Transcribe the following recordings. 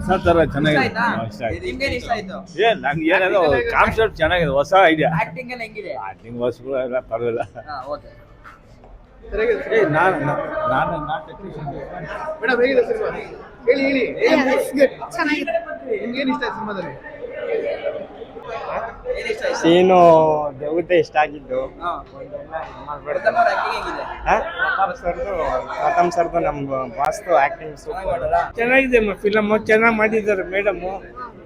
ಹೊಸ ತರ ಚೆನ್ನಾಗಿದೆ. ನಿಮ್ಗೇನ್ ಇಷ್ಟ ಆಯ್ತು? ಏನ್ ನಂಗೆ ಏನದು ಕಾನ್ಸೆಪ್ಟ್ ಚೆನ್ನಾಗಿದೆ, ಹೊಸ ಐಡಿಯಾ. ಆಕ್ಟಿಂಗ್ ಎಲ್ಲ ಹೆಂಗಿದೆ? ಆಕ್ಟಿಂಗ್ ಹೊಸಗಳು ಎಲ್ಲ ಪರವಾಗಿಲ್ಲ. ಓಕೆ. ನಾನು ಮೇಡಮ್ ಹೇಗಿದೆ ಸಿನಿಮಾ? ಹೇಳಿ ಚೆನ್ನಾಗಿದೆ. ನಿಮ್ಗೇನು ಇಷ್ಟ ಆಯ್ತು ಸಿನಿಮಾದಲ್ಲಿ? ಏನ್ ಇಷ್ಟ ಆಯ್ತು? ಸೀನು ದೇವತೆ ಇಷ್ಟ ಆಗಿದ್ದು. ಪ್ರಥಮ್ ಅವ್ರ ಆಕ್ಟಿಂಗ್ ಹೆಂಗಿದೆ? ಪ್ರಥಮ್ ಸರ್ದು ನಮ್ಮ ಬಾಸ್ತು ಆಕ್ಟಿಂಗ್ ಚೆನ್ನಾಗಿ ಮಾಡೋದಾ? ಚೆನ್ನಾಗಿದೆ ಫಿಲಮ್ ಚೆನ್ನಾಗಿ ಮಾಡಿದ್ದಾರೆ ಮೇಡಮ್.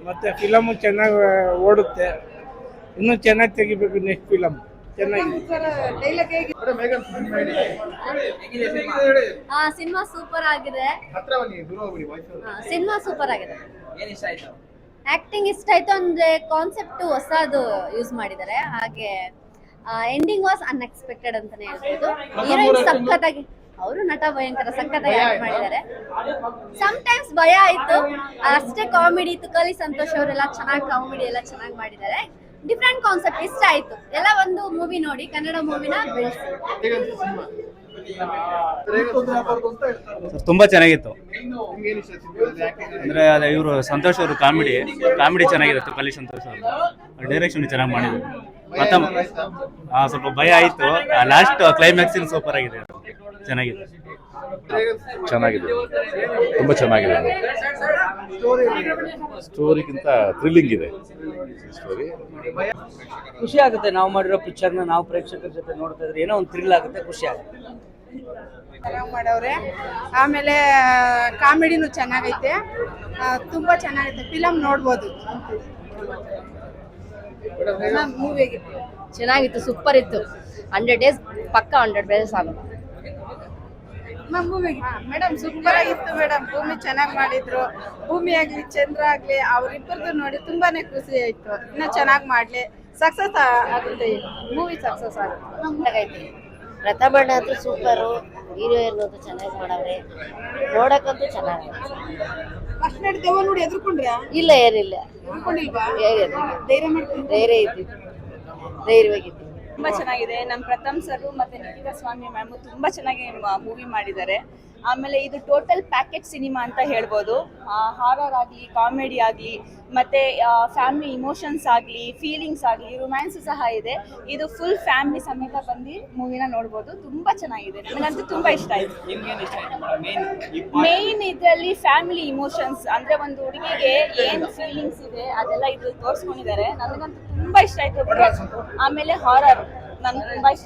ಮತ್ತೆ ಫಿಲಮ್ ಚೆನ್ನಾಗಿ ಓಡುತ್ತೆ, ಇನ್ನೂ ಚೆನ್ನಾಗಿ ತೆಗಿಬೇಕು ನೆಕ್ಸ್ಟ್ ಫಿಲಮ್. ಚೆನ್ನಾಗಿದೆ. ಮೇಡಮ್ ಹೇಗೆ ಸಿನಿಮಾ ಹೇಳಿ? ಹೆಂಗಿದೆ ಸಿನಿಮಾ? ಸಿನಿಮಾ ಸೂಪರ್ ಆಗಿದೆ. ಹತ್ರ ಬನ್ನಿ, ದೂರ ಹೋಗ್ಬಿಡಿ ವಾಯ್ಸ್. ಸಿನಿಮಾ ಸೂಪರ್ ಆಗಿದೆ. ಏನ್ ಇಷ್ಟ ಆಯ್ತು? ಆಕ್ಟಿಂಗ್ ಇಷ್ಟ ಆಯ್ತು, ಅಂದ್ರೆ ಕಾನ್ಸೆಪ್ಟ್ ಹೊಸದು ಯೂಸ್ ಮಾಡಿದ್ದಾರೆ. ಹಾಗೆ ಎಂಡಿಂಗ್ ವಾಸ್ ಅನ್ಎಕ್ಸ್ಪೆಕ್ಟೆಡ್ ಅಂತಾನೆ ಹೇಳ್ಬೋದು. ಹೀರೋಯಿನ್ ಸಖತ್ತಾಗಿ, ಅವರು ನಟ ಭಯಂಕರ ಸಖತ್ತಾಗಿ ಆಕ್ಟ್ ಮಾಡಿದ್ದಾರೆ. ಟೈಮ್ಸ್ ಭಯ ಆಯ್ತು, ಅಷ್ಟೇ ಕಾಮಿಡಿ. ತುಕಾಲಿ ಸಂತೋಷ್ ಅವರೆಲ್ಲ ಚೆನ್ನಾಗಿ ಕಾಮಿಡಿ ಎಲ್ಲ ಚೆನ್ನಾಗಿ ಮಾಡಿದ್ದಾರೆ. ಡಿಫ್ರೆಂಟ್ ಕಾನ್ಸೆಪ್ಟ್ ಇಷ್ಟ ಆಯ್ತು. ಎಲ್ಲ ಒಂದು ಮೂವಿ ನೋಡಿ, ಕನ್ನಡ ಮೂವಿನ ಬೆಳೆಸಿ. ತುಂಬಾ ಚೆನ್ನಾಗಿತ್ತು. ನಿಮ್ಗೇನು ಇಷ್ಟ ಆಯ್ತು ಸಿನಿಮಾದಲ್ಲಿ ಆಕ್ಟಿಂಗ್? ಅಂದ್ರೆ ಅದೇ ಇವರು ಸಂತೋಷ್ ಅವರು ಕಾಮಿಡಿ ಚೆನ್ನಾಗಿರುತ್ತೆ. ಕಲಿ ಸಂತೋಷ್ ಅವರು ಡೈರೆಕ್ಷನ್ ಚೆನ್ನಾಗಿ ಮಾಡಿದ್ರು. ಪ್ರಥಮ ಸ್ವಲ್ಪ ಭಯ ಆಯ್ತು, ಲಾಸ್ಟ್ ಕ್ಲೈಮ್ಯಾಕ್ಸ್ ಸೂಪರ್ ಆಗಿದೆ, ಚೆನ್ನಾಗಿದೆ. ಚೆನ್ನಾಗಿದೆ, ತುಂಬಾ ಚೆನ್ನಾಗಿದೆ. ಸ್ಟೋರಿಗಿಂತ ಥ್ರಿಲ್ಲಿಂಗ್ ಇದೆ ಸ್ಟೋರಿ. ಖುಷಿ ಆಗುತ್ತೆ ನಾವು ಮಾಡಿರೋ ಪಿಕ್ಚರ್ನ ನಾವು ಪ್ರೇಕ್ಷಕರ ಜೊತೆ ನೋಡ್ತಾ ಇದ್ರೆ ಏನೋ ಒಂದು ಥ್ರಿಲ್ ಆಗುತ್ತೆ, ಖುಷಿ ಆಗುತ್ತೆ. ಚೆನ್ನಾಗಿ ಮಾಡವ್ರೆ. ಆಮೇಲೆ ಕಾಮಿಡಿನೂ ಚೆನ್ನಾಗೈತೆ, ತುಂಬಾ ಚೆನ್ನಾಗೈತೆ. ಫಿಲಮ್ ನೋಡ್ಬೋದು. ಮೂವಿಗೆ ಚೆನ್ನಾಗಿತ್ತು, ಸೂಪರ್ ಇತ್ತು. 100 ಡೇಸ್ ಪಕ್ಕ 100 ಡೇಸ್ ಆಗುತ್ತೆ. ಮೇಡಮ್ ಸೂಪರ್ ಆಗಿತ್ತು ಮೇಡಮ್. ಭೂಮಿ ಚೆನ್ನಾಗಿ ಮಾಡಿದ್ರು. ಭೂಮಿ ಆಗ್ಲಿ ಚಂದ್ರ ಆಗ್ಲಿ ಅವ್ರಿಬ್ಬರದು ನೋಡಿ ತುಂಬಾನೇ ಖುಷಿ ಆಯ್ತು. ಇನ್ನ ಚೆನ್ನಾಗಿ ಮಾಡ್ಲಿ, ಸಕ್ಸಸ್ ಆಗುತ್ತೆ ಮೂವಿ, ಸಕ್ಸಸ್ ಆಗುತ್ತೆ. ಪ್ರಥಮಣ್ಣ ಅಂತೂ ಸೂಪರು, ಹೀರೋಯಿನ್ ಅಂತೂ ಚೆನ್ನಾಗಿ ಮಾಡವ್ರೆ, ನೋಡಕ್ಕಂತೂ ಚೆನ್ನಾಗಿ. ಫಸ್ಟ್ ನೈಟ್ ದೆವ್ವ ನೋಡಿ ಎದ್ರುಕೊಂಡ್ರೆ? ಇಲ್ಲ, ಏನಿಲ್ಲ, ಧೈರ್ಯ ಇದ್ದಿದ್ದು, ಧೈರ್ಯವಾಗಿದ್ದು. ತುಂಬಾ ಚೆನ್ನಾಗಿದೆ. ನಮ್ಮ ಪ್ರಥಮ್ ಸರ್ ಮತ್ತೆ ನಿಖಿತಾ ಸ್ವಾಮಿ ಮ್ಯಾಮ್ ತುಂಬಾ ಚೆನ್ನಾಗಿ ಮೂವಿ ಮಾಡಿದ್ದಾರೆ. ಆಮೇಲೆ ಇದು ಟೋಟಲ್ ಪ್ಯಾಕೇಜ್ ಸಿನಿಮಾ ಅಂತ ಹೇಳ್ಬೋದು. ಹಾರರ್ ಆಗಲಿ, ಕಾಮಿಡಿ ಆಗಲಿ, ಮತ್ತೆ ಫ್ಯಾಮಿಲಿ ಇಮೋಷನ್ಸ್ ಆಗಲಿ, ಫೀಲಿಂಗ್ಸ್ ಆಗಲಿ, ರೊಮ್ಯಾನ್ಸ್ ಸಹ ಇದೆ. ಇದು ಫುಲ್ ಫ್ಯಾಮಿಲಿ ಸಮೇತ ಬಂದು ಮೂವಿನ ನೋಡ್ಬೋದು. ತುಂಬಾ ಚೆನ್ನಾಗಿದೆ, ನನಗಂತೂ ತುಂಬಾ ಇಷ್ಟ ಆಯ್ತು. ನಿಮ್ಗೇನ್ ಇಷ್ಟ ಆಯ್ತು? ಮೇನ್ ಇದರಲ್ಲಿ ಫ್ಯಾಮಿಲಿ ಇಮೋಷನ್ಸ್ ಅಂದ್ರೆ ಒಂದು ಹುಡುಗಿಗೆ ಏನ್ ಫೀಲಿಂಗ್ಸ್ ಇದೆ ಅದೆಲ್ಲ ಇದು ತೋರಿಸ್ಕೊಂಡಿದ್ದಾರೆ. ನನಗಂತೂ ತುಂಬಾ ಇಷ್ಟ ಆಯ್ತು. ಆಮೇಲೆ ಹಾರರ್ ನನ್ಗೆ ತುಂಬಾ ಇಷ್ಟ.